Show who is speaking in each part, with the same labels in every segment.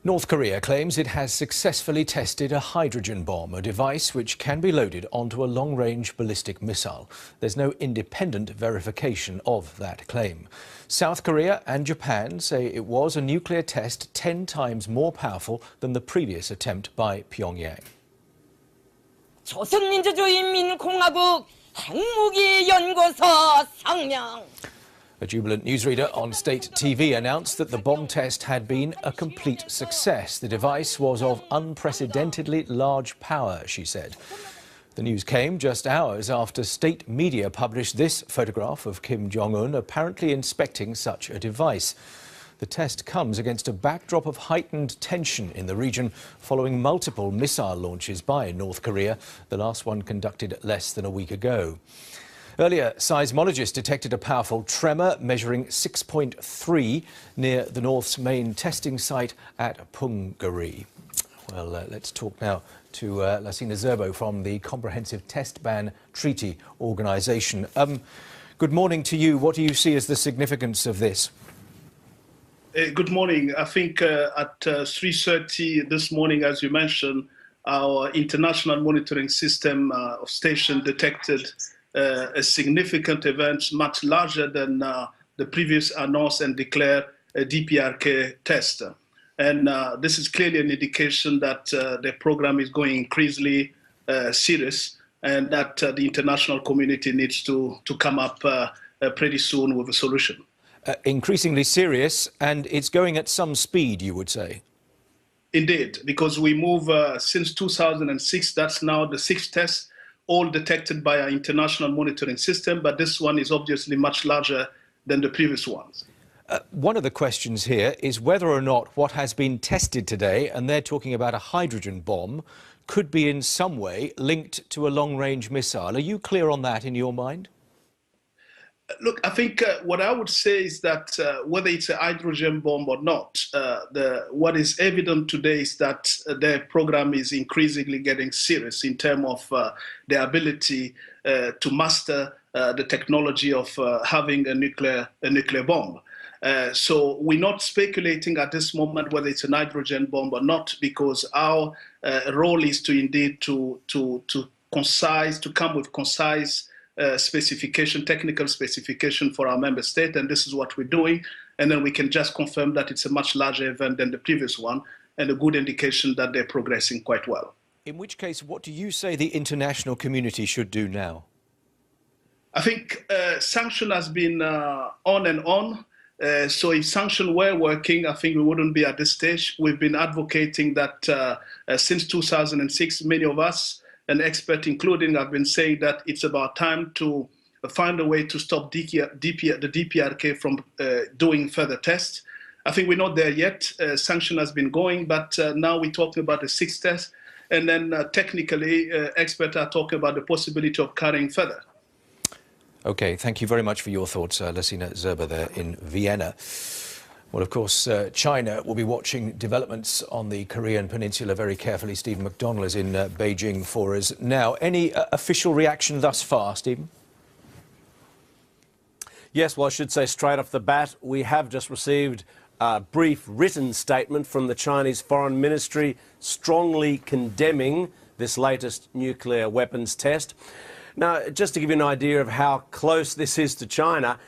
Speaker 1: North Korea claims it has successfully tested a hydrogen bomb, a device which can be loaded onto a long-range ballistic missile. There's no independent verification of that claim. South Korea and Japan say it was a nuclear test 10 times more powerful than the previous attempt by Pyongyang.
Speaker 2: 조선민주주의인민공화국 핵무기연구소 상명.
Speaker 1: A jubilant newsreader on state TV announced that the bomb test had been a complete success. The device was of unprecedentedly large power, she said. The news came just hours after state media published this photograph of Kim Jong-un apparently inspecting such a device. The test comes against a backdrop of heightened tension in the region following multiple missile launches by North Korea, the last one conducted less than a week ago. Earlier, seismologists detected a powerful tremor measuring 6.3 near the North's main testing site at Punggye-ri. Well, let's talk now to Lassina Zerbo from the Comprehensive Test Ban Treaty Organisation. Good morning to you. What do you see as the significance of this?
Speaker 3: Good morning. I think at 3:30 this morning, as you mentioned, our international monitoring system of station detected a significant event much larger than the previous announced and declared DPRK test. And this is clearly an indication that the program is going increasingly serious and that the international community needs to come up pretty soon with a solution.
Speaker 1: Increasingly serious, and it's going at some speed, you would say.
Speaker 3: Indeed, because we move since 2006, that's now the sixth test, all detected by our international monitoring system, but this one is obviously much larger than the previous ones.
Speaker 1: One of the questions here is whether or not what has been tested today, and they're talking about a hydrogen bomb, could be in some way linked to a long-range missile. Are you clear on that in your mind?
Speaker 3: Look, I think what I would say is that whether it's a hydrogen bomb or not, what is evident today is that the program is increasingly getting serious in terms of the ability to master the technology of having a nuclear bomb. So we're not speculating at this moment whether it's a hydrogen bomb or not, because our role is to indeed to come with concise specification, technical specification for our member state, and this is what we're doing. And then we can just confirm that it's a much larger event than the previous one, and a good indication that they're progressing quite well.
Speaker 1: In which case, what do you say the international community should do now?
Speaker 3: I think sanction has been on and on. So if sanction were working, I think we wouldn't be at this stage. We've been advocating that since 2006, many of us, an expert including, have been saying that it's about time to find a way to stop the DPRK from doing further tests. I think we're not there yet. Sanction has been going, but now we're talking about the sixth test. And then technically, experts are talking about the possibility of carrying further.
Speaker 1: OK, thank you very much for your thoughts, Lassina Zerbo there in Vienna. Well, of course, China will be watching developments on the Korean peninsula very carefully. Stephen McDonnell is in Beijing for us now. Any official reaction thus far, Stephen?
Speaker 4: Yes, well, I should say straight off the bat, we have just received a brief written statement from the Chinese Foreign Ministry strongly condemning this latest nuclear weapons test. Now, just to give you an idea of how close this is to China,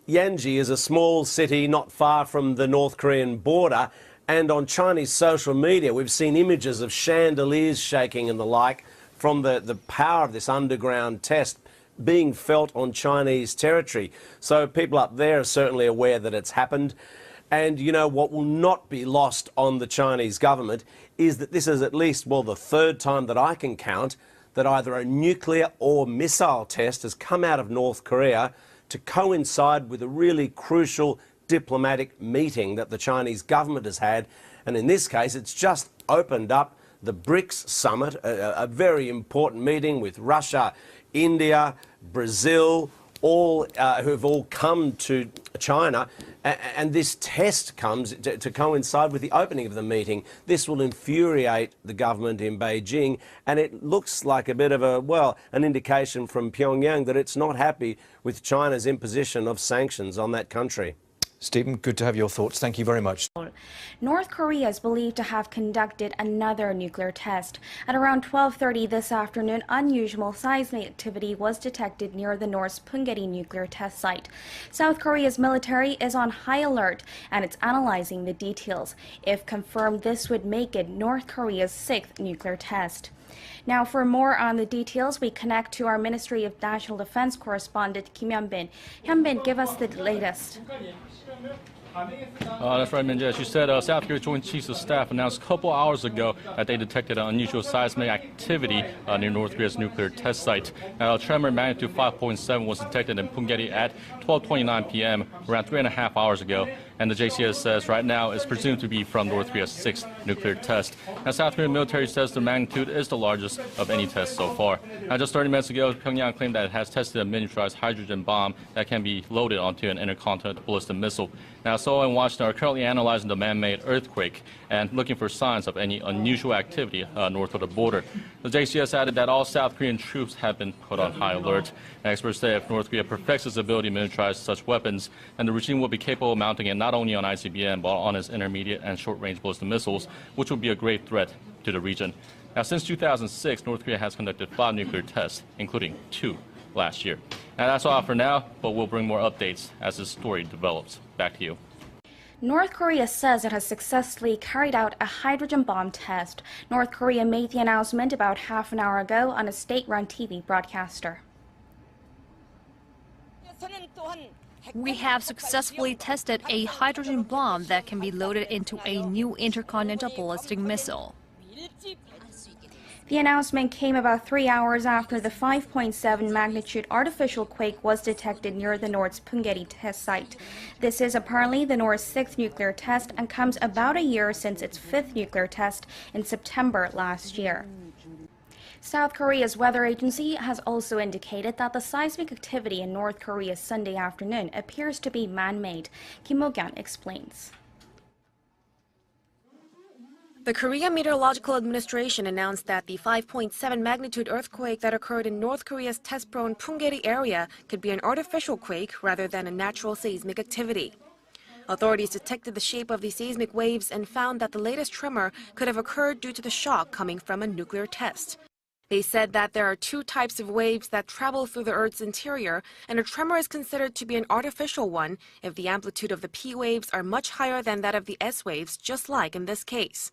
Speaker 4: Yanji is a small city not far from the North Korean border, and on Chinese social media we've seen images of chandeliers shaking and the like from the power of this underground test being felt on Chinese territory. So people up there are certainly aware that it's happened. And you know what will not be lost on the Chinese government is that this is at least, well, the third time that I can count that either a nuclear or missile test has come out of North Korea to coincide with a really crucial diplomatic meeting that the Chinese government has had. And in this case, it's just opened up the BRICS summit, a very important meeting with Russia, India, Brazil, who have all come to China, and this test comes to coincide with the opening of the meeting. This will infuriate the government in Beijing, and it looks like a bit of an indication from Pyongyang that it's not happy with China's imposition of sanctions on that country.
Speaker 1: Stephen, good to have your thoughts. Thank you very much.
Speaker 5: North Korea is believed to have conducted another nuclear test. At around 12:30 this afternoon, unusual seismic activity was detected near the North's Punggye-ri nuclear test site. South Korea's military is on high alert and it's analyzing the details. If confirmed, this would make it North Korea's 6th nuclear test. Now, for more on the details, we connect to our Ministry of National Defense correspondent Kim Hyun-bin. Hyun-bin, give us the latest.
Speaker 6: That's right, Minja. As you said, South Korea Joint Chiefs of Staff announced a couple hours ago that they detected an unusual seismic activity near North Korea's nuclear test site. Now, a tremor magnitude 5.7 was detected in Punggye-ri at 12:29 p.m., around 3.5 hours ago. And the JCS says right now it's presumed to be from North Korea's 6th nuclear test. Now, South Korean military says the magnitude is the largest of any test so far. Now, just 30 minutes ago, Pyongyang claimed that it has tested a miniaturized hydrogen bomb that can be loaded onto an intercontinental ballistic missile. Now, Seoul and Washington are currently analyzing the man-made earthquake and looking for signs of any unusual activity north of the border. The JCS added that all South Korean troops have been put on high alert. And experts say if North Korea perfects its ability to militarize such weapons, then the regime will be capable of mounting it not only on ICBM, but on its intermediate and short-range ballistic missiles, which would be a great threat to the region. Now, since 2006, North Korea has conducted 5 nuclear tests, including 2 last year. Now, that's all for now, but we'll bring more updates as this story develops. Back to you.
Speaker 5: North Korea says it has successfully carried out a hydrogen bomb test. North Korea made the announcement about half an hour ago on a state-run TV broadcaster.
Speaker 7: We have successfully tested a hydrogen bomb that can be loaded into a new intercontinental ballistic missile.
Speaker 5: The announcement came about 3 hours after the 5.7 magnitude artificial quake was detected near the North's Punggye-ri test site. This is apparently the North's 6th nuclear test and comes about a year since its 5th nuclear test in September last year. South Korea's weather agency has also indicated that the seismic activity in North Korea Sunday afternoon appears to be man-made. Kim Mo-kyun explains.
Speaker 8: The Korea Meteorological Administration announced that the 5.7 magnitude earthquake that occurred in North Korea's test-prone Punggye-ri area could be an artificial quake rather than a natural seismic activity. Authorities detected the shape of the seismic waves and found that the latest tremor could have occurred due to the shock coming from a nuclear test. They said that there are 2 types of waves that travel through the Earth's interior, and a tremor is considered to be an artificial one if the amplitude of the P waves are much higher than that of the S waves, just like in this case.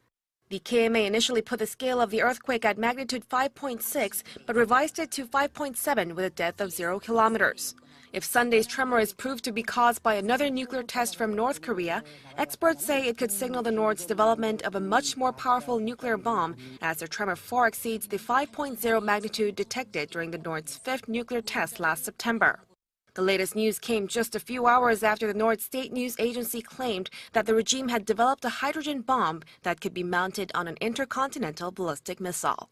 Speaker 8: The KMA initially put the scale of the earthquake at magnitude 5.6, but revised it to 5.7 with a depth of 0 kilometers. If Sunday's tremor is proved to be caused by another nuclear test from North Korea, experts say it could signal the North's development of a much more powerful nuclear bomb, as the tremor far exceeds the 5.0 magnitude detected during the North's 5th nuclear test last September. The latest news came just a few hours after the North State News Agency claimed that the regime had developed a hydrogen bomb that could be mounted on an intercontinental ballistic missile.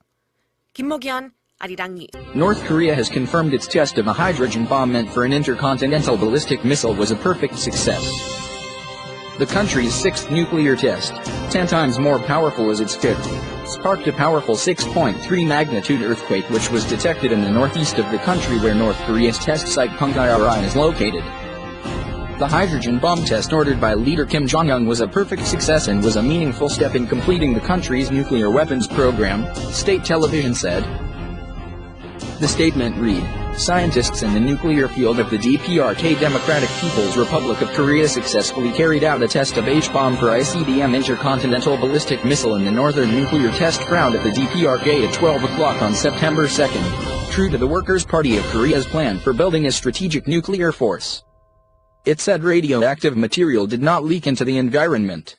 Speaker 8: Kim Mo-kyun, Arirang News.
Speaker 9: North Korea has confirmed its test of a hydrogen bomb meant for an intercontinental ballistic missile was a perfect success. The country's 6th nuclear test, 10 times more powerful as its 5th, sparked a powerful 6.3 magnitude earthquake which was detected in the northeast of the country where North Korea's test site Punggye-ri is located. The hydrogen bomb test ordered by leader Kim Jong-un was a perfect success and was a meaningful step in completing the country's nuclear weapons program, state television said. The statement read, "Scientists in the nuclear field of the DPRK Democratic People's Republic of Korea successfully carried out a test of H-bomb for ICBM intercontinental ballistic missile in the northern nuclear test ground at the DPRK at 12 o'clock on September 2nd, true to the Workers' Party of Korea's plan for building a strategic nuclear force." It said radioactive material did not leak into the environment.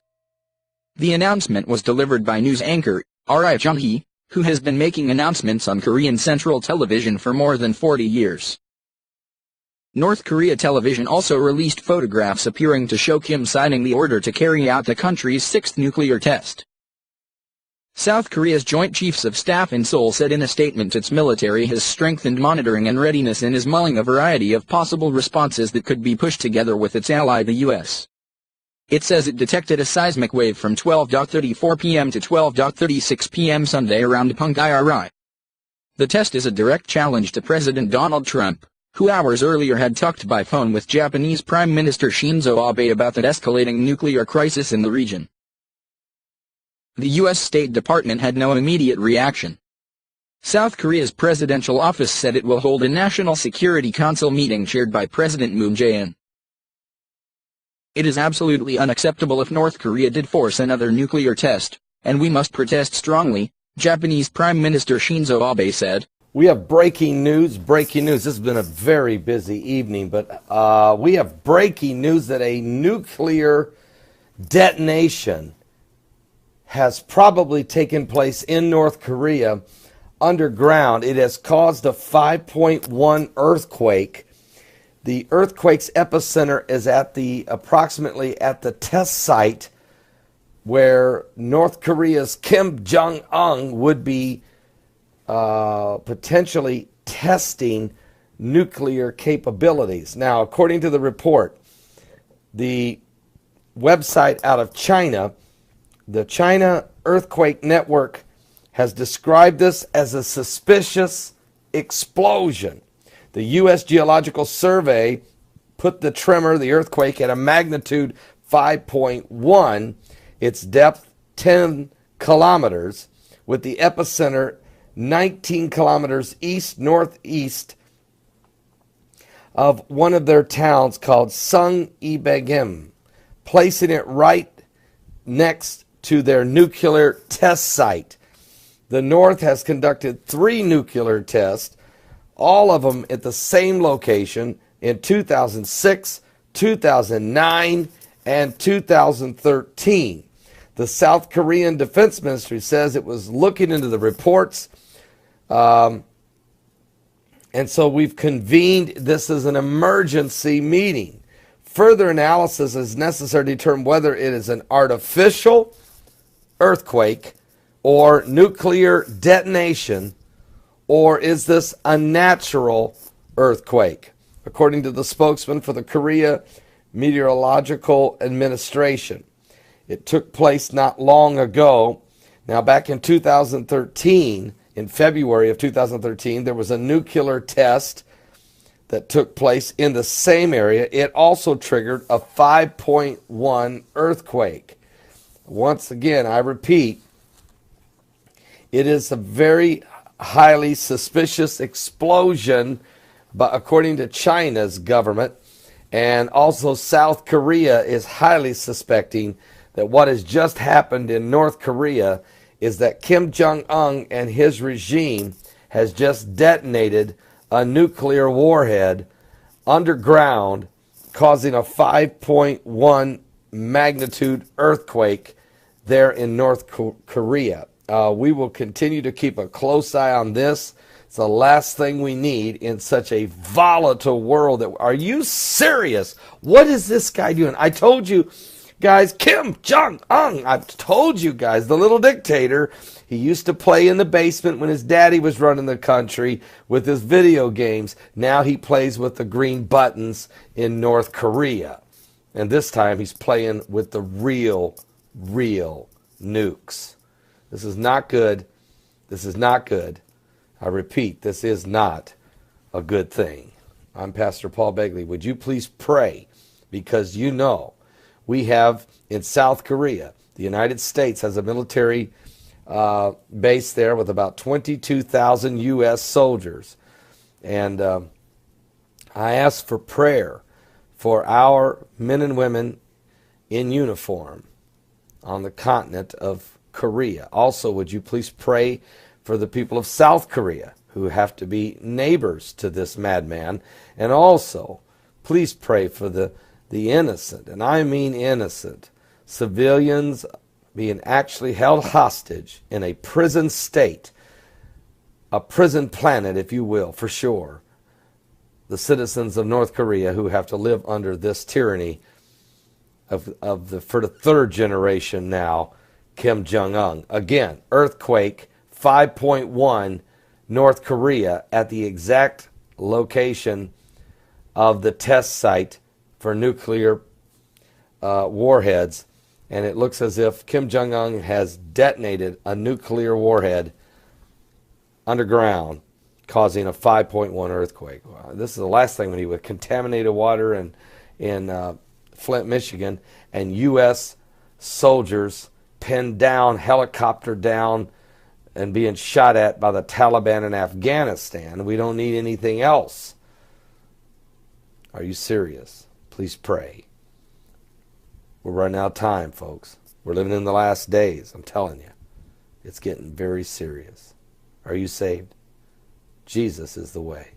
Speaker 9: The announcement was delivered by news anchor, Ri Jung-hee, who has been making announcements on Korean Central Television for more than 40 years. North Korea television also released photographs appearing to show Kim signing the order to carry out the country's 6th nuclear test. South Korea's Joint Chiefs of Staff in Seoul said in a statement its military has strengthened monitoring and readiness and is mulling a variety of possible responses that could be pushed together with its ally the U.S. It says it detected a seismic wave from 12:34 p.m. to 12:36 p.m. Sunday around Punggye-ri. The test is a direct challenge to President Donald Trump, who hours earlier had talked by phone with Japanese Prime Minister Shinzo Abe about the escalating nuclear crisis in the region. The U.S. State Department had no immediate reaction. South Korea's presidential office said it will hold a National Security Council meeting chaired by President Moon Jae-in. It is absolutely unacceptable if North Korea did force another nuclear test, and we must protest strongly, Japanese Prime Minister Shinzo Abe said.
Speaker 10: We have breaking news. This has been a very busy evening, but we have breaking news that a nuclear detonation has probably taken place in North Korea underground. It has caused a 5.1 earthquake. The earthquake's epicenter is approximately at the test site where North Korea's Kim Jong-un would be potentially testing nuclear capabilities. Now, according to the report, the website out of China, the China Earthquake Network, has described this as a suspicious explosion. The U.S. Geological Survey put the tremor, the earthquake, at a magnitude 5.1, its depth 10 kilometers, with the epicenter 19 kilometers east-northeast of one of their towns called Sung-Ibegim, placing it right next to their nuclear test site. The North has conducted 3 nuclear tests, all of them at the same location, in 2006, 2009, and 2013. The South Korean Defense Ministry says it was looking into the reports, and so we've convened this as an emergency meeting. Further analysis is necessary to determine whether it is an artificial earthquake or nuclear detonation, or is this a natural earthquake? According to the spokesman for the Korea Meteorological Administration, it took place not long ago. Now, back in 2013, in February of 2013, there was a nuclear test that took place in the same area. It also triggered a 5.1 earthquake. Once again, I repeat, it is a very highly suspicious explosion, but according to China's government, and also South Korea is highly suspecting that what has just happened in North Korea is that Kim Jong-un and his regime has just detonated a nuclear warhead underground, causing a 5.1 magnitude earthquake there in North Korea. We will continue to keep a close eye on this. It's the last thing we need in such a volatile world. Are you serious? What is this guy doing? I told you guys, Kim Jong-un, I've told you guys, the little dictator, he used to play in the basement when his daddy was running the country with his video games. Now he plays with the green buttons in North Korea. And this time he's playing with the real nukes. This is not good. This is not good. I repeat, this is not a good thing. I'm Pastor Paul Begley. Would you please pray? Because you know, we have in South Korea, the United States has a military base there with about 22,000 U.S. soldiers. And I ask for prayer for our men and women in uniform on the continent of Korea. Also, would you please pray for the people of South Korea who have to be neighbors to this madman? And also, please pray for the innocent, and I mean innocent, civilians being actually held hostage in a prison state, a prison planet, if you will, for sure. The citizens of North Korea who have to live under this tyranny for the third generation now, Kim Jong-un. Again, earthquake, 5.1, North Korea, at the exact location of the test site for nuclear warheads, and it looks as if Kim Jong-un has detonated a nuclear warhead underground, causing a 5.1 earthquake. This is the last thing we need, with contaminated water in Flint, Michigan, and U.S. soldiers pinned down, helicopter down, and being shot at by the Taliban in Afghanistan. We don't need anything else. Are you serious? Please pray. We're running out of time, folks. We're living in the last days. I'm telling you. It's getting very serious. Are you saved? Jesus is the way.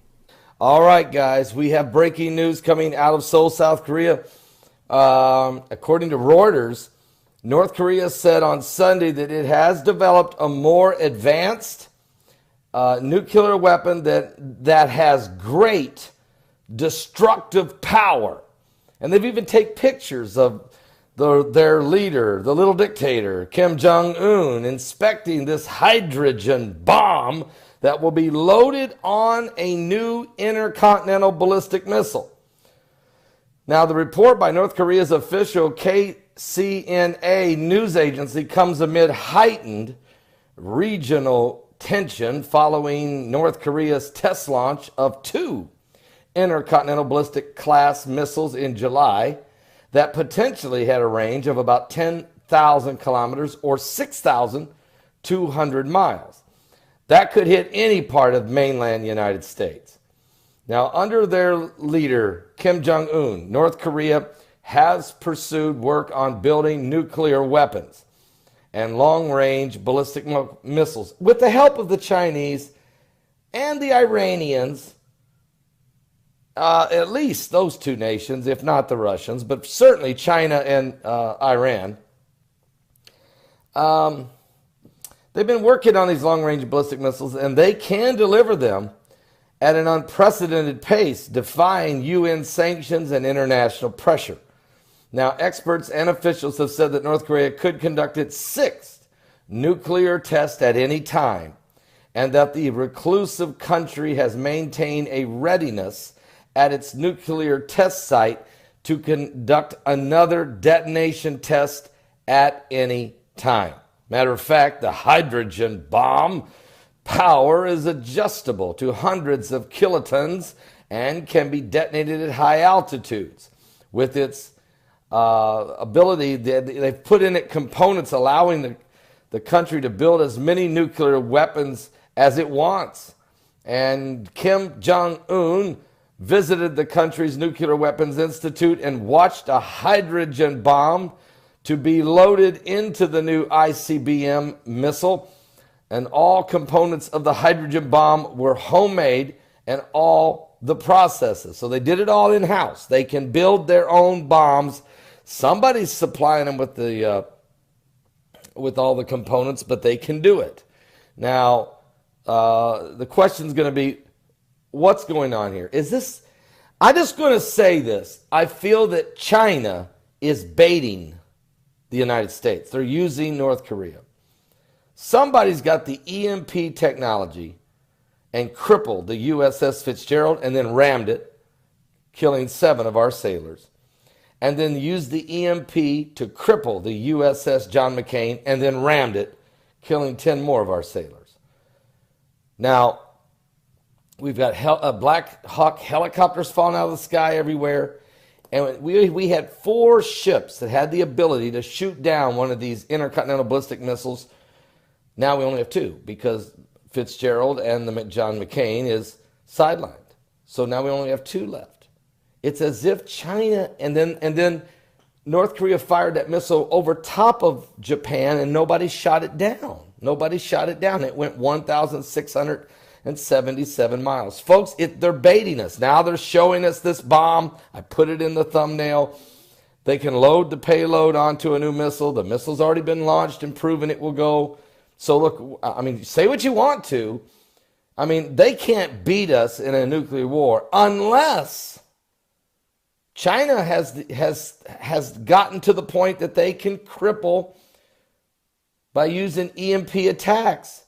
Speaker 10: All right, guys. We have breaking news coming out of Seoul, South Korea. According to Reuters, North Korea said on Sunday that it has developed a more advanced nuclear weapon that has great destructive power. And they've even taken pictures of their leader, the little dictator, Kim Jong-un, inspecting this hydrogen bomb that will be loaded on a new intercontinental ballistic missile. Now, the report by North Korea's official KCNA news agency comes amid heightened regional tension following North Korea's test launch of 2 intercontinental ballistic class missiles in July that potentially had a range of about 10,000 kilometers or 6,200 miles. That could hit any part of mainland United States. Now, under their leader, Kim Jong-un, North Korea has pursued work on building nuclear weapons and long-range ballistic missiles with the help of the Chinese and the Iranians. At least those two nations, if not the Russians, but certainly China and Iran. They've been working on these long-range ballistic missiles, and they can deliver them at an unprecedented pace, defying UN sanctions and international pressure. Now, experts and officials have said that North Korea could conduct its 6th nuclear test at any time, and that the reclusive country has maintained a readiness at its nuclear test site to conduct another detonation test at any time. Matter of fact, the hydrogen bomb power is adjustable to hundreds of kilotons and can be detonated at high altitudes. With its ability, they've put in it components allowing the country to build as many nuclear weapons as it wants. And Kim Jong-un visited the country's Nuclear Weapons Institute and watched a hydrogen bomb to be loaded into the new ICBM missile. And all components of the hydrogen bomb were homemade, and all the processes. So they did it all in-house. They can build their own bombs. Somebody's supplying them with all the components, but they can do it. Now, the question is going to be, what's going on here? I'm just going to say this. I feel that China is baiting the United States. They're using North Korea. Somebody's got the EMP technology and crippled the USS Fitzgerald and then rammed it, killing 7 of our sailors. And then used the EMP to cripple the USS John McCain and then rammed it, killing 10 more of our sailors. Now, we've got Black Hawk helicopters falling out of the sky everywhere. And we had 4 ships that had the ability to shoot down one of these intercontinental ballistic missiles. Now we only have 2 because Fitzgerald and the John McCain is sidelined. So now we only have 2 left. It's as if China and then North Korea fired that missile over top of Japan and nobody shot it down. Nobody shot it down. It went 1,677 miles. Folks, they're baiting us. Now they're showing us this bomb. I put it in the thumbnail. They can load the payload onto a new missile. The missile's already been launched and proven it will go. So look, I mean, say what you want to. I mean, they can't beat us in a nuclear war unless China has gotten to the point that they can cripple by using EMP attacks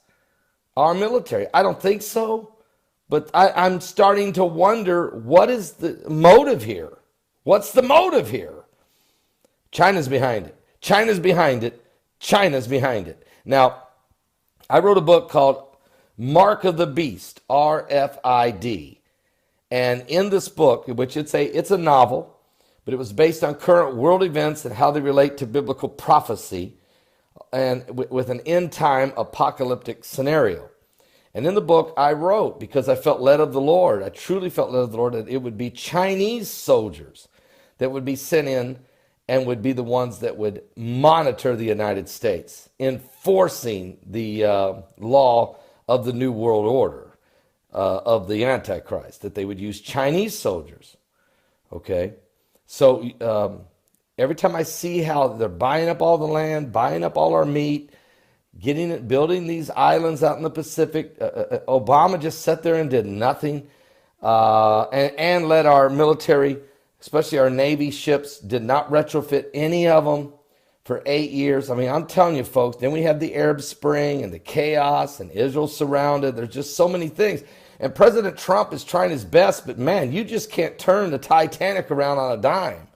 Speaker 10: our military. I don't think so, but I'm starting to wonder, what is the motive here? What's the motive here? China's behind it. China's behind it. China's behind it. Now, I wrote a book called Mark of the Beast, RFID. And in this book, which it's a novel, but it was based on current world events and how they relate to biblical prophecy, and with an end time apocalyptic scenario. And in the book, I wrote, because I felt led of the Lord, I truly felt led of the Lord, that it would be Chinese soldiers that would be sent in and would be the ones that would monitor the United States, enforcing the law of the New World Order, of the Antichrist, that they would use Chinese soldiers. Okay? So every time I see how they're buying up all the land, buying up all our meat, building these islands out in the Pacific, Obama just sat there and did nothing, and let our military, especially our Navy ships, did not retrofit any of them for 8 years. I mean, I'm telling you, folks, then we have the Arab Spring and the chaos and Israel surrounded. There's just so many things. And President Trump is trying his best, but man, you just can't turn the Titanic around on a dime.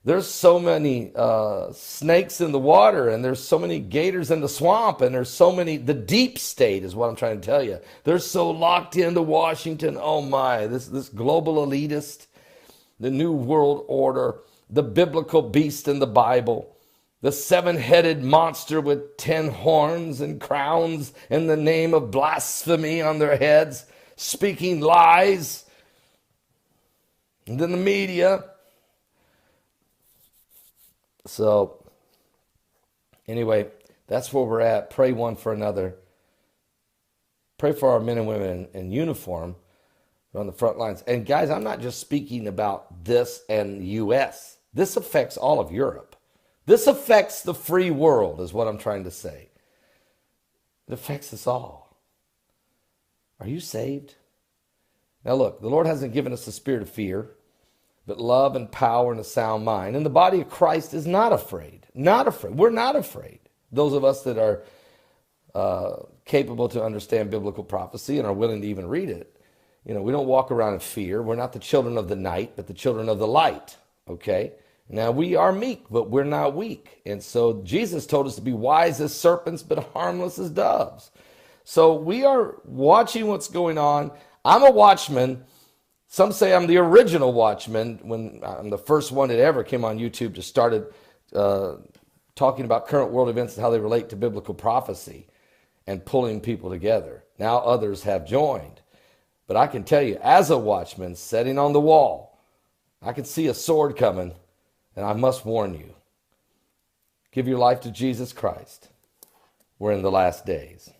Speaker 10: There's so many snakes in the water, and there's so many gators in the swamp, and there's so many, the deep state is what I'm trying to tell you. They're so locked into Washington. Oh my, this global elitist, the New World Order, the biblical beast in the Bible, the seven-headed monster with 10 horns and crowns and the name of blasphemy on their heads, speaking lies. And then the media. So, anyway, that's where we're at. Pray one for another. Pray for our men and women in uniform on the front lines. And guys, I'm not just speaking about this and the U.S. This affects all of Europe. This affects the free world, is what I'm trying to say. It affects us all. Are you saved? Now look, the Lord hasn't given us a spirit of fear, but love and power and a sound mind. And the body of Christ is not afraid. Not afraid. We're not afraid. Those of us that are capable to understand biblical prophecy and are willing to even read it. You know, we don't walk around in fear. We're not the children of the night, but the children of the light. Okay? Now, we are meek, but we're not weak. And so Jesus told us to be wise as serpents, but harmless as doves. So we are watching what's going on. I'm a watchman. Some say I'm the original watchman, when I'm the first one that ever came on YouTube to started talking about current world events and how they relate to biblical prophecy and pulling people together. Now others have joined. But I can tell you, as a watchman sitting on the wall, I can see a sword coming, and I must warn you. Give your life to Jesus Christ. We're in the last days.